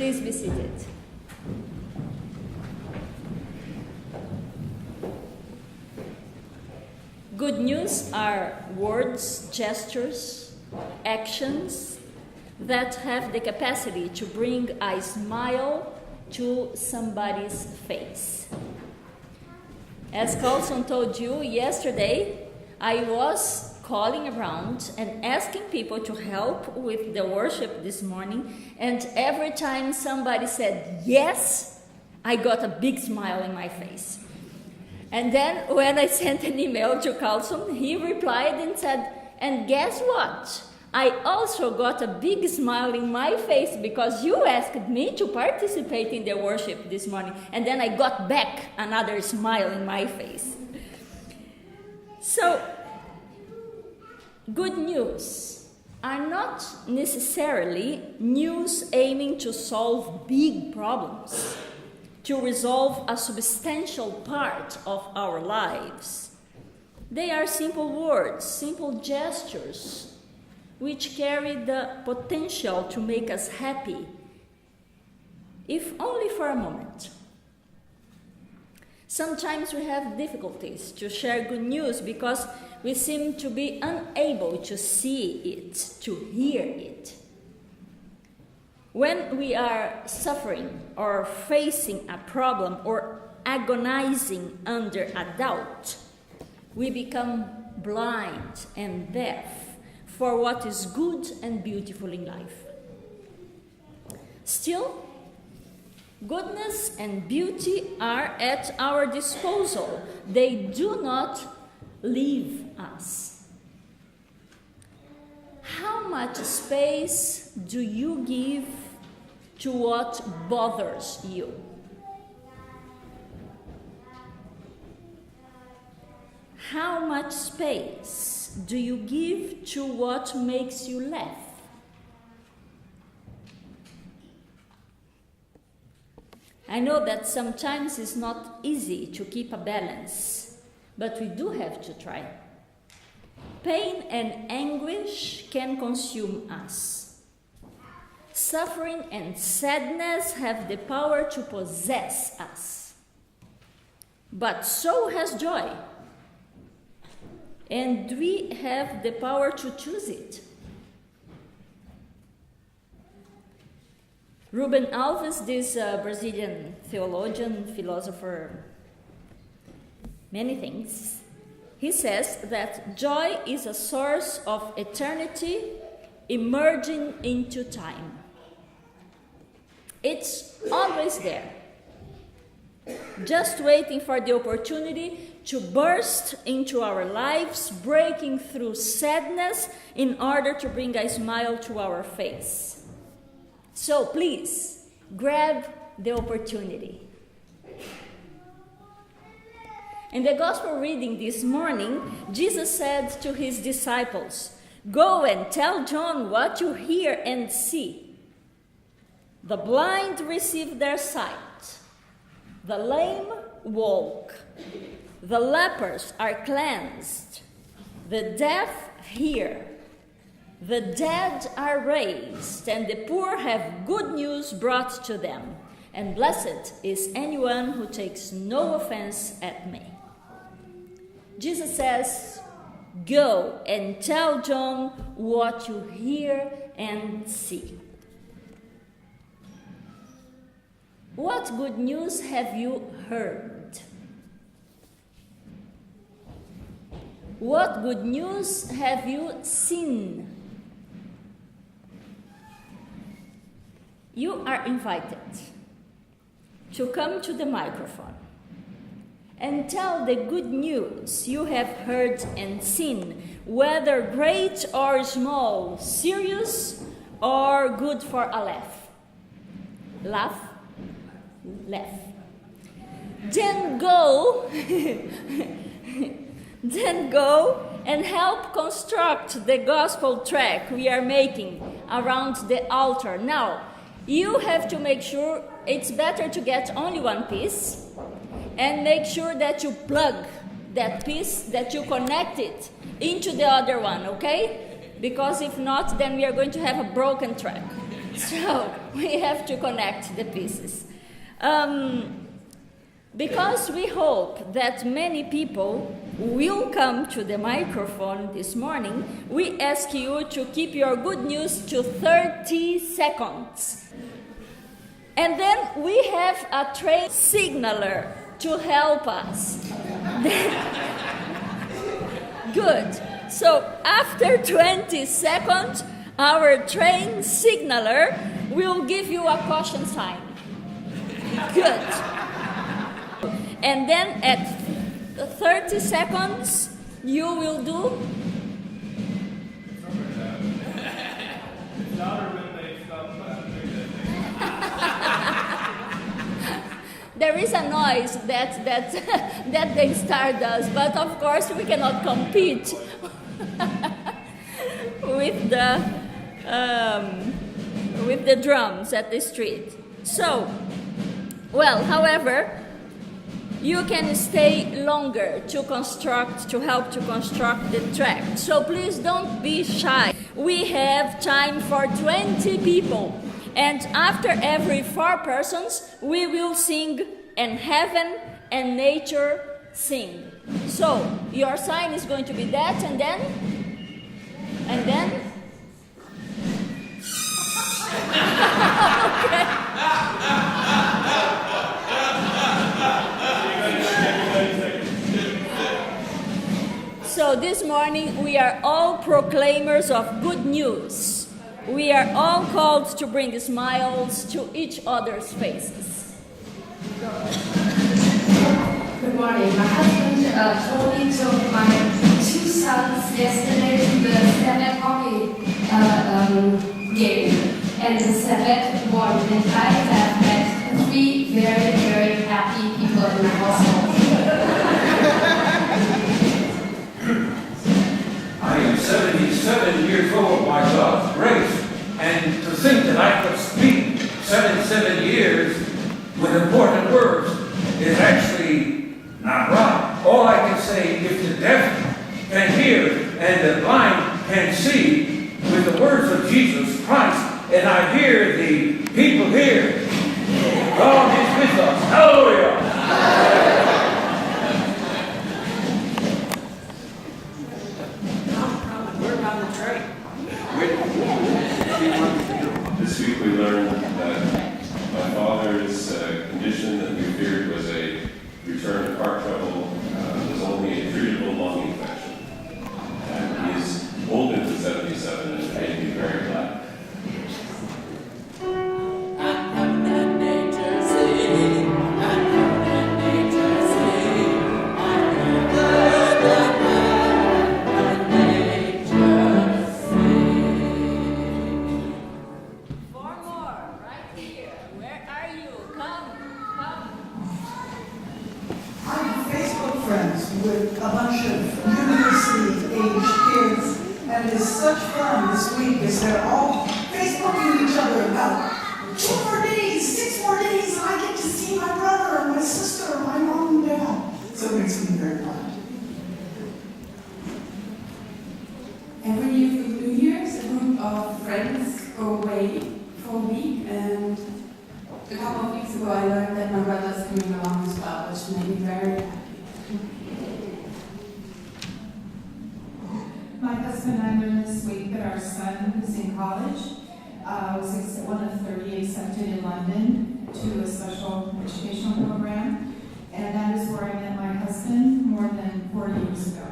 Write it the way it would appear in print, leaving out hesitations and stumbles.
Please be seated. Good news are words, gestures, actions that have the capacity to bring a smile to somebody's face. As Carlson told you yesterday, I was calling around and asking people to help with the worship this morning, and every time somebody said yes, I got a big smile in my face. And then when I sent an email to Carlson, he replied and said, and guess what? I also got a big smile in my face because you asked me to participate in the worship this morning. And then I got back another smile in my face. So, good news are not necessarily news aiming to solve big problems, to resolve a substantial part of our lives. They are simple words, simple gestures, which carry the potential to make us happy, if only for a moment. Sometimes we have difficulties to share good news because we seem to be unable to see it, to hear it. When we are suffering or facing a problem or agonizing under a doubt, we become blind and deaf for what is good and beautiful in life. Still, goodness and beauty are at our disposal. They do not leave us. How much space do you give to what bothers you? How much space do you give to what makes you laugh? I know that sometimes it's not easy to keep a balance, but we do have to try. Pain and anguish can consume us. Suffering and sadness have the power to possess us. But so has joy. And we have the power to choose it. Ruben Alves, this Brazilian theologian, philosopher, many things, he says that joy is a source of eternity emerging into time. It's always there, just waiting for the opportunity to burst into our lives, breaking through sadness in order to bring a smile to our face. So please, grab the opportunity. In the gospel reading this morning, Jesus said to his disciples, "Go and tell John what you hear and see. The blind receive their sight, the lame walk, the lepers are cleansed, the deaf hear, the dead are raised, and the poor have good news brought to them. And blessed is anyone who takes no offense at me." Jesus says, go and tell John what you hear and see. What good news have you heard? What good news have you seen? You are invited to come to the microphone and tell the good news you have heard and seen, whether great or small, serious or good for a laugh. Laugh. Laugh. Then go and help construct the gospel track we are making around the altar. Now, you have to make sure it's better to get only one piece and make sure that you plug that piece, that you connect it into the other one, okay? Because if not, then we are going to have a broken track. So we have to connect the pieces. Because we hope that many people will come to the microphone this morning, we ask you to keep your good news to 30 seconds. And then we have a train signaler to help us. Good. So after 20 seconds, our train signaler will give you a caution sign. Good. And then at 30 seconds, you will do. There is a noise that the star does, but of course we cannot compete with the drums at the street. So, well, however, you can stay longer to help to construct the track. So please don't be shy. We have time for 20 people. And after every 4 persons, we will sing "And Heaven and Nature Sing." So your sign is going to be that, and then. Okay. So this morning we are all proclaimers of good news. We are all called to bring smiles to each other's faces. Good morning. My husband told me took my 2 sons yesterday to the Sermon hockey game, and the Sermon won. And I have met 3 very, very happy people in my household. I am 77 years old by God's grace, and to think that I could speak 77 years with important words is actually not right. All I can say, if the deaf can hear and the blind can see with the words of Jesus Christ, and I hear the people here, God is with us. Hallelujah! This week we learned that my father's condition that we feared was a return of heart trouble was only a treatable lung infection. And he is older than 77 and made me very glad. With a bunch of university-age kids, and it is such fun this week as they're all Facebooking each other about 2 more days, 6 more days, and I get to see my brother and my sister and my mom and dad. So it makes me very glad. Every year for New Year's, a group of friends go away for a week, and a couple of weeks ago I learned that my brother's coming along as well, which made me very happy. My husband and I learned this week that our son, who's in college, was one of 30 accepted in London to a special educational program, and that is where I met my husband more than 40 years ago.